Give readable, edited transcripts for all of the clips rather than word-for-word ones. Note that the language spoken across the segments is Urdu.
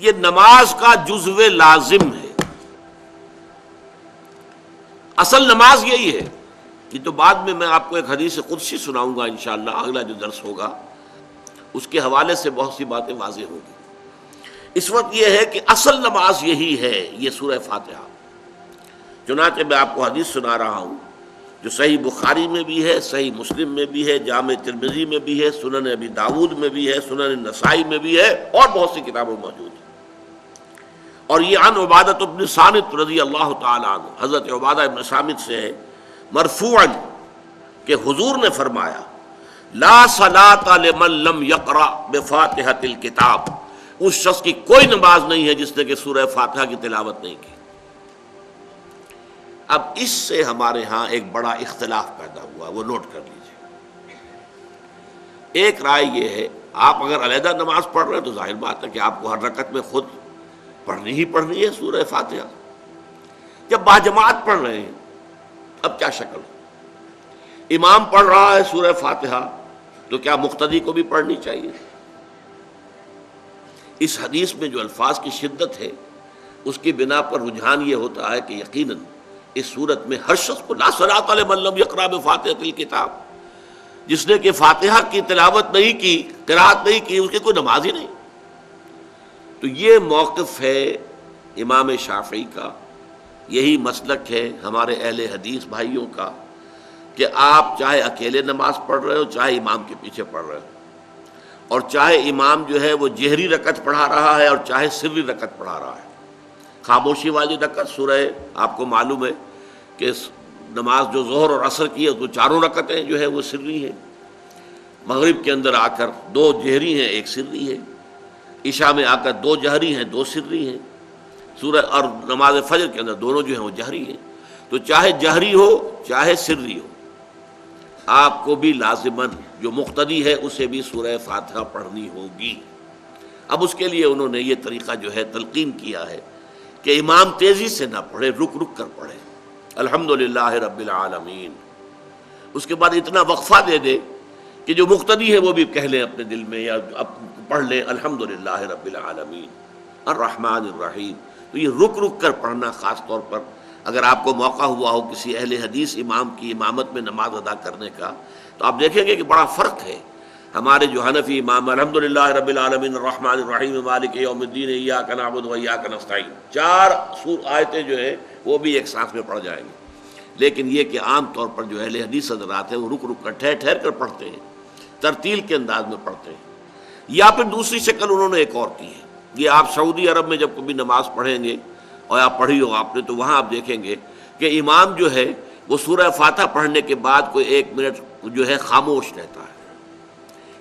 یہ نماز کا جزو لازم ہے. اصل نماز یہی ہے. یہ تو بعد میں آپ کو ایک حدیث قدسی سناؤں گا انشاءاللہ، اگلا جو درس ہوگا اس کے حوالے سے بہت سی باتیں واضح ہوگی. اس وقت یہ ہے کہ اصل نماز یہی ہے، یہ سورہ فاتحہ. چنانچہ میں آپ کو حدیث سنا رہا ہوں جو صحیح بخاری میں بھی ہے، صحیح مسلم میں بھی ہے، جامع ترمذی میں بھی ہے، سنن ابی داود میں بھی ہے، سنن نسائی میں بھی ہے، اور بہت سی کتابوں میں موجود ہے. اور یہ عن عبادۃ بن صامت رضی اللہ تعالی عنہ، حضرت عبادہ بن صامت سے ہے مرفوعا کہ حضور نے فرمایا لا صلاۃ لمن لم یقرأ بفاتحۃ الکتاب، اس شخص کی کوئی نماز نہیں ہے جس نے کہ سورہ فاتحہ کی تلاوت نہیں کی. اب اس سے ہمارے ہاں ایک بڑا اختلاف پیدا ہوا، وہ نوٹ کر لیجیے. ایک رائے یہ ہے آپ اگر علیحدہ نماز پڑھ رہے ہیں تو ظاہر بات ہے کہ آپ کو ہر رکعت میں خود پڑھنی ہی پڑھنی ہے سورہ فاتحہ. جب باجماعت پڑھ رہے ہیں اب کیا شکل ہے؟ امام پڑھ رہا ہے سورہ فاتحہ تو کیا مقتدی کو بھی پڑھنی چاہیے؟ اس حدیث میں جو الفاظ کی شدت ہے اس کی بنا پر رجحان یہ ہوتا ہے کہ یقیناً اس صورت میں ہر شخص کو لا صلاۃ لمن لم یقرأ بفاتحۃ الکتاب، جس نے کہ فاتحہ کی تلاوت نہیں کی، قرأت نہیں کی، اس کی کوئی نماز ہی نہیں. تو یہ موقف ہے امام شافعی کا، یہی مسلک ہے ہمارے اہل حدیث بھائیوں کا کہ آپ چاہے اکیلے نماز پڑھ رہے ہو، چاہے امام کے پیچھے پڑھ رہے ہو، اور چاہے امام جو ہے وہ جہری رکعت پڑھا رہا ہے اور چاہے سری رکعت پڑھا رہا ہے. خاموشی والی رکعت سورہ آپ کو معلوم ہے کہ نماز جو ظہر اور عصر کی ہے تو چاروں رکعتیں جو ہے وہ سری ہیں. مغرب کے اندر آ کر دو جہری ہیں ایک سری ہے، عشاء میں آ کر دو جہری ہیں دو سری ہیں، سورہ اور نماز فجر کے اندر دونوں جو ہیں وہ جہری ہیں. تو چاہے جہری ہو چاہے سری ہو آپ کو بھی لازماً جو مقتدی ہے اسے بھی سورہ فاتحہ پڑھنی ہوگی. اب اس کے لیے انہوں نے یہ طریقہ جو ہے تلقین کیا ہے کہ امام تیزی سے نہ پڑھے، رک رک کر پڑھے الحمدللہ رب العالمین. اس کے بعد اتنا وقفہ دے دے کہ جو مقتدی ہے وہ بھی کہہ لیں اپنے دل میں یا پڑھ لیں الحمدللہ رب العالمین الرحمن الرحیم. تو یہ رک رک کر پڑھنا، خاص طور پر اگر آپ کو موقع ہوا ہو کسی اہل حدیث امام کی امامت میں نماز ادا کرنے کا تو آپ دیکھیں گے کہ بڑا فرق ہے. ہمارے جو حنفی امام الحمدللہ رب العالمین الرحمن الرحیم مالک یوم الدین ایاک نعبد و ایاک نستعین، 4 آیتیں جو ہیں وہ بھی ایک سانس میں پڑھ جائیں گے. لیکن یہ کہ عام طور پر جو اہل حدیث حضرات ہیں وہ رک رک کر ٹھہر ٹھہر کر پڑھتے ہیں، ترتیل کے انداز میں پڑھتے ہیں. یا پھر دوسری شکل انہوں نے ایک اور کی ہے. یہ آپ سعودی عرب میں جب کبھی نماز پڑھیں گے اور آپ پڑھی ہو آپ نے تو وہاں آپ دیکھیں گے کہ امام جو ہے وہ سورہ فاتحہ پڑھنے کے بعد کوئی 1 منٹ جو ہے خاموش رہتا ہے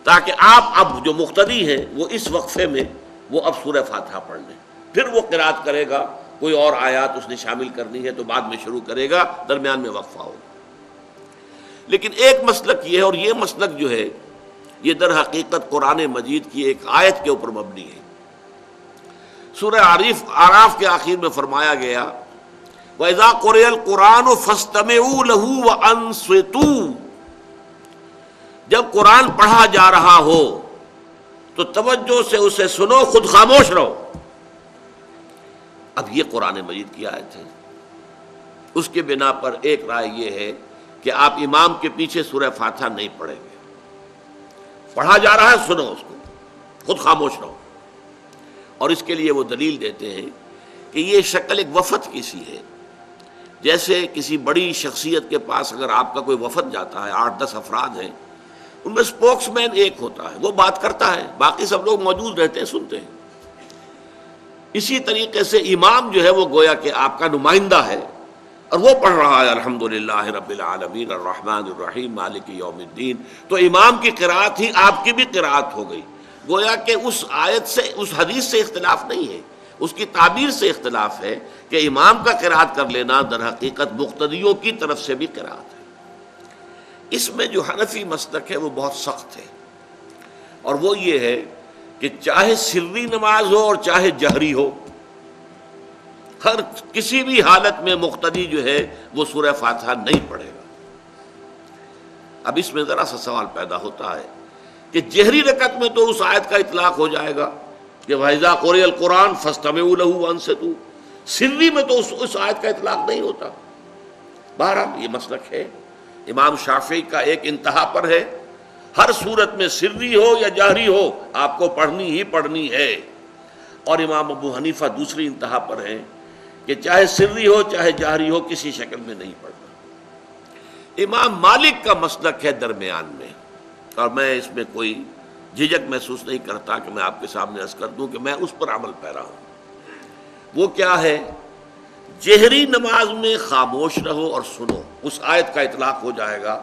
تاکہ آپ اب جو مقتدی ہیں وہ اس وقفے میں وہ اب سورہ فاتحہ پڑھ لیں. پھر وہ قرات کرے گا، کوئی اور آیات اس نے شامل کرنی ہے تو بعد میں شروع کرے گا، درمیان میں وقفہ ہوگا. لیکن ایک مسلک یہ ہے، اور یہ مسلک جو ہے یہ در حقیقت قرآن مجید کی ایک آیت کے اوپر مبنی ہے. سورہ اعراف کے آخر میں فرمایا گیا وَإِذَا قُرِئَ الْقُرْآنُ فَاسْتَمِعُوا لَهُ وَأَنصِتُوا، جب قرآن پڑھا جا رہا ہو تو توجہ سے اسے سنو، خود خاموش رہو. اب یہ قرآن مجید کی آیت ہے. اس کے بنا پر ایک رائے یہ ہے کہ آپ امام کے پیچھے سورہ فاتحہ نہیں پڑھیں گے. پڑھا جا رہا ہے سنو اس کو، خود خاموش رہو. اور اس کے لیے وہ دلیل دیتے ہیں کہ یہ شکل ایک وفد کی سی ہے. جیسے کسی بڑی شخصیت کے پاس اگر آپ کا کوئی وفد جاتا ہے، 8-10 افراد ہیں، ان میں اسپوکس مین ایک ہوتا ہے، وہ بات کرتا ہے، باقی سب لوگ موجود رہتے ہیں، سنتے ہیں. اسی طریقے سے امام جو ہے وہ گویا کہ آپ کا نمائندہ ہے اور وہ پڑھ رہا ہے الحمدللہ رب العالمین الرحمن الرحیم مالک یوم الدین. تو امام کی قرأت ہی آپ کی بھی قرأت ہو گئی. گویا کہ اس آیت سے، اس حدیث سے اختلاف نہیں ہے، اس کی تعبیر سے اختلاف ہے کہ امام کا قرأت کر لینا در حقیقت مقتدیوں کی طرف سے بھی قرأت ہے. اس میں جو حنفی مسلک ہے وہ بہت سخت ہے، اور وہ یہ ہے کہ چاہے سری نماز ہو اور چاہے جہری ہو، ہر کسی بھی حالت میں مقتدی جو ہے وہ سورہ فاتحہ نہیں پڑھے گا. اب اس میں ذرا سا سوال پیدا ہوتا ہے کہ جہری رکعت میں تو اس آیت کا اطلاق ہو جائے گا کہ وَإِذَا قُرِئَ الْقُرْآنُ فَاسْتَمِعُوا لَهُ وَأَنصِتُوا، سری میں تو اس آیت کا اطلاق نہیں ہوتا۔ بہرحال یہ مسلک ہے، امام شافعی کا ایک انتہا پر ہے، ہر صورت میں سری ہو یا جہری ہو آپ کو پڑھنی ہی پڑھنی ہے، اور امام ابو حنیفہ دوسری انتہا پر ہے کہ چاہے سری ہو چاہے جہری ہو کسی شکل میں نہیں پڑھنا۔ امام مالک کا مسلک ہے درمیان میں، اور میں اس میں کوئی جھجک محسوس نہیں کرتا کہ میں آپ کے سامنے عرض کر دوں کہ میں اس پر عمل پیرا ہوں۔ وہ کیا ہے؟ جہری نماز میں خاموش رہو اور سنو، اس آیت کا اطلاق ہو جائے گا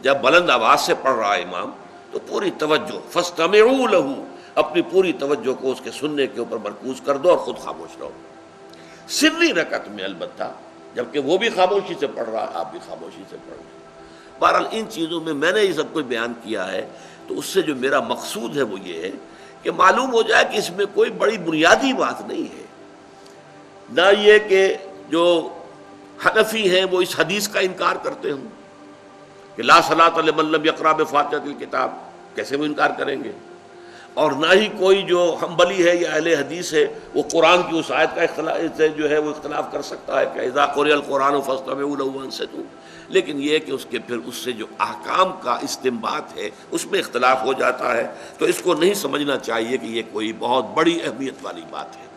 جب بلند آواز سے پڑھ رہا ہے امام تو پوری توجہ، فاستمعوا لہ، اپنی پوری توجہ کو اس کے سننے کے اوپر مرکوز کر دو اور خود خاموش رہو۔ سری رکعت میں البتہ جبکہ وہ بھی خاموشی سے پڑھ رہا ہے، آپ بھی خاموشی سے پڑھ رہے ہیں۔ بہرحال ان چیزوں میں نے یہ سب کچھ بیان کیا ہے، تو اس سے جو میرا مقصود ہے وہ یہ ہے کہ معلوم ہو جائے کہ اس میں کوئی بڑی بنیادی بات نہیں ہے، نہ یہ کہ جو حنفی ہیں وہ اس حدیث کا انکار کرتے ہوں کہ لا صلاۃ لمن لم یقرأ بفاتحۃ الکتاب، کیسے وہ انکار کریں گے؟ اور نہ ہی کوئی جو حنبلی ہے یا اہل حدیث ہے وہ قرآن کی اس آیت کا اختلاف سے جو ہے وہ اختلاف کر سکتا ہے کہ اذا قرئ القرآن فاستمعوا لہ وانصتوا، لیکن یہ کہ اس کے پھر اس سے جو احکام کا استنباط ہے اس میں اختلاف ہو جاتا ہے، تو اس کو نہیں سمجھنا چاہیے کہ یہ کوئی بہت بڑی اہمیت والی بات ہے۔